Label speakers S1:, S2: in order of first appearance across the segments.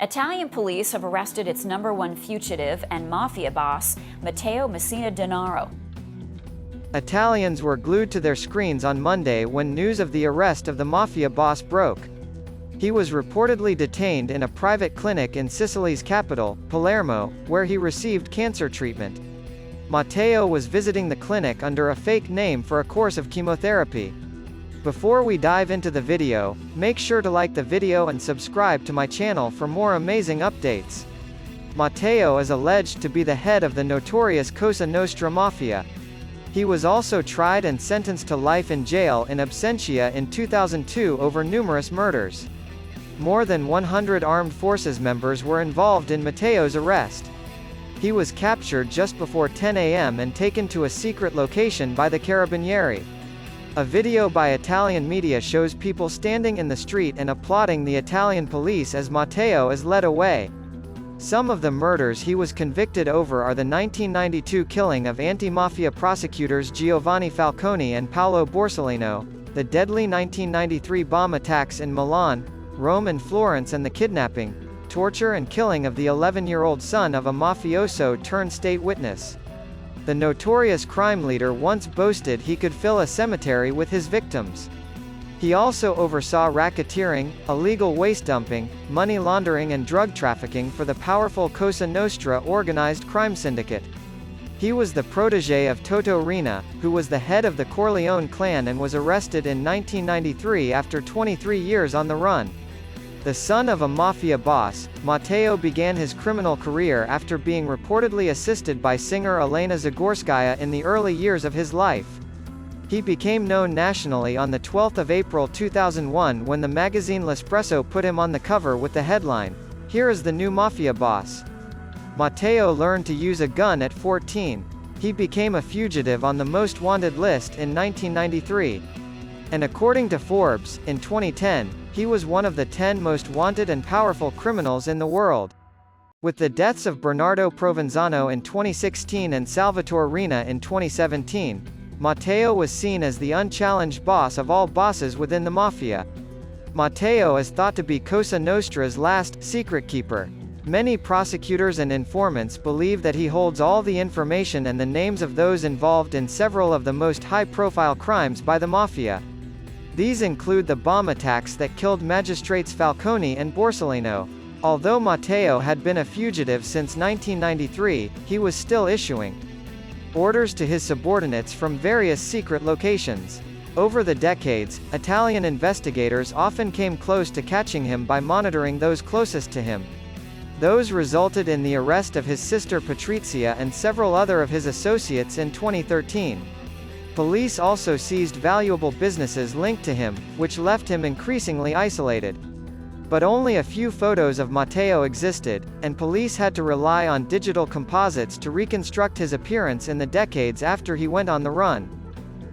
S1: Italian police have arrested its #1 fugitive and Mafia boss, Matteo Messina Denaro.
S2: Italians were glued to their screens on Monday when news of the arrest of the Mafia boss broke. He was reportedly detained in a private clinic in Sicily's capital, Palermo, where he received cancer treatment. Matteo was visiting the clinic under a fake name for a course of chemotherapy. Before we dive into the video, make sure to like the video and subscribe to my channel for more amazing updates. Matteo is alleged to be the head of the notorious Cosa Nostra Mafia. He was also tried and sentenced to life in jail in absentia in 2002 over numerous murders. More than 100 armed forces members were involved in Matteo's arrest. He was captured just before 10 a.m. and taken to a secret location by the Carabinieri. A video by Italian media shows people standing in the street and applauding the Italian police as Matteo is led away. Some of the murders he was convicted over are the 1992 killing of anti-mafia prosecutors Giovanni Falcone and Paolo Borsellino, the deadly 1993 bomb attacks in Milan, Rome and Florence, and the kidnapping, torture and killing of the 11-year-old son of a mafioso turned state witness. The notorious crime leader once boasted he could fill a cemetery with his victims. He also oversaw racketeering, illegal waste dumping, money laundering and drug trafficking for the powerful Cosa Nostra organized crime syndicate. He was the protégé of Toto Riina, who was the head of the Corleone clan and was arrested in 1993 after 23 years on the run. The son of a mafia boss, Matteo began his criminal career after being reportedly assisted by singer Elena Zagorskaya in the early years of his life. He became known nationally on the 12th of April 2001 when the magazine L'Espresso put him on the cover with the headline, "Here is the new mafia boss." Matteo learned to use a gun at 14. He became a fugitive on the most wanted list in 1993. And according to Forbes, in 2010, he was one of the 10 most wanted and powerful criminals in the world. With the deaths of Bernardo Provenzano in 2016 and Salvatore Riina in 2017, Matteo was seen as the unchallenged boss of all bosses within the mafia. Matteo is thought to be Cosa Nostra's last secret keeper. Many prosecutors and informants believe that he holds all the information and the names of those involved in several of the most high-profile crimes by the mafia. These include the bomb attacks that killed magistrates Falcone and Borsellino. Although Matteo had been a fugitive since 1993, he was still issuing orders to his subordinates from various secret locations. Over the decades, Italian investigators often came close to catching him by monitoring those closest to him. Those resulted in the arrest of his sister Patrizia and several other of his associates in 2013. Police also seized valuable businesses linked to him, which left him increasingly isolated. But only a few photos of Matteo existed, and police had to rely on digital composites to reconstruct his appearance in the decades after he went on the run.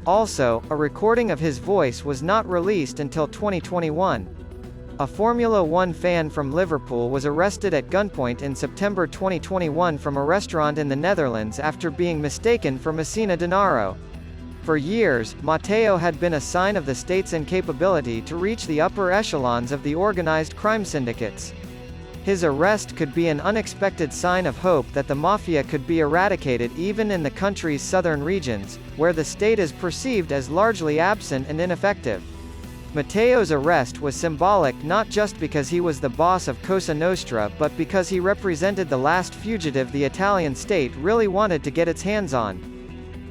S2: Also, a recording of his voice was not released until 2021. A Formula One fan from Liverpool was arrested at gunpoint in September 2021 from a restaurant in the Netherlands after being mistaken for Messina Denaro. For years, Matteo had been a sign of the state's incapability to reach the upper echelons of the organized crime syndicates. His arrest could be an unexpected sign of hope that the mafia could be eradicated even in the country's southern regions, where the state is perceived as largely absent and ineffective. Matteo's arrest was symbolic not just because he was the boss of Cosa Nostra but because he represented the last fugitive the Italian state really wanted to get its hands on.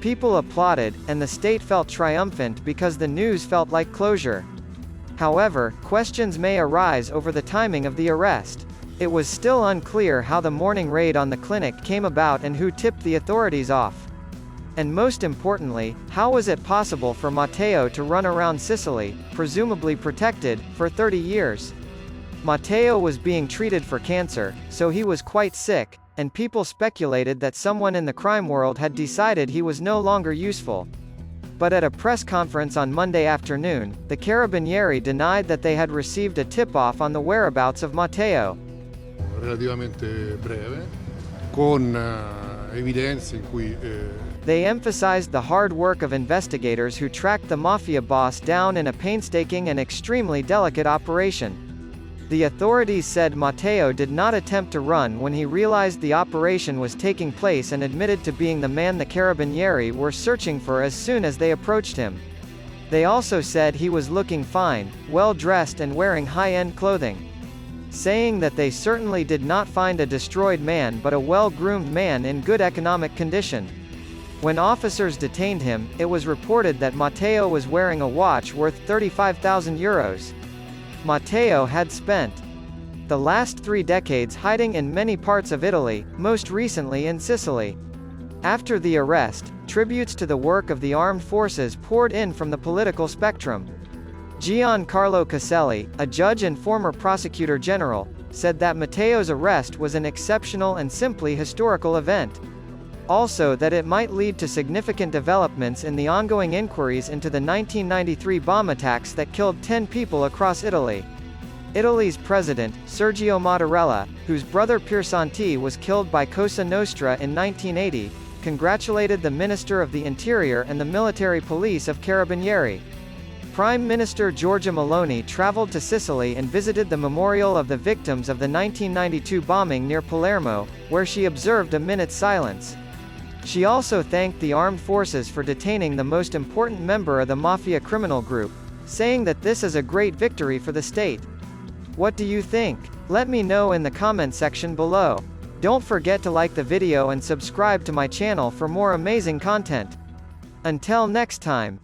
S2: People applauded, and the state felt triumphant because the news felt like closure. However, questions may arise over the timing of the arrest. It was still unclear how the morning raid on the clinic came about and who tipped the authorities off. And most importantly, how was it possible for Matteo to run around Sicily, presumably protected, for 30 years? Matteo was being treated for cancer, so he was quite sick, and people speculated that someone in the crime world had decided he was no longer useful. But at a press conference on Monday afternoon, the Carabinieri denied that they had received a tip-off on the whereabouts of Matteo.
S3: Relativamente breve, con evidenze in cui
S2: They emphasized the hard work of investigators who tracked the mafia boss down in a painstaking and extremely delicate operation. The authorities said Matteo did not attempt to run when he realized the operation was taking place and admitted to being the man the Carabinieri were searching for as soon as they approached him. They also said he was looking fine, well-dressed and wearing high-end clothing, saying that they certainly did not find a destroyed man but a well-groomed man in good economic condition. When officers detained him, it was reported that Matteo was wearing a watch worth €35,000. Matteo had spent the last 3 decades hiding in many parts of Italy, most recently in Sicily. After the arrest, tributes to the work of the armed forces poured in from the political spectrum. Giancarlo Caselli, a judge and former prosecutor general, said that Matteo's arrest was an exceptional and simply historical event. Also that it might lead to significant developments in the ongoing inquiries into the 1993 bomb attacks that killed 10 people across Italy. Italy's president, Sergio Mattarella, whose brother Piersanti was killed by Cosa Nostra in 1980, congratulated the Minister of the Interior and the military police of Carabinieri. Prime Minister Giorgia Meloni traveled to Sicily and visited the memorial of the victims of the 1992 bombing near Palermo, where she observed a minute's silence. She also thanked the armed forces for detaining the most important member of the Mafia criminal group, saying that this is a great victory for the state. What do you think? Let me know in the comment section below. Don't forget to like the video and subscribe to my channel for more amazing content. Until next time.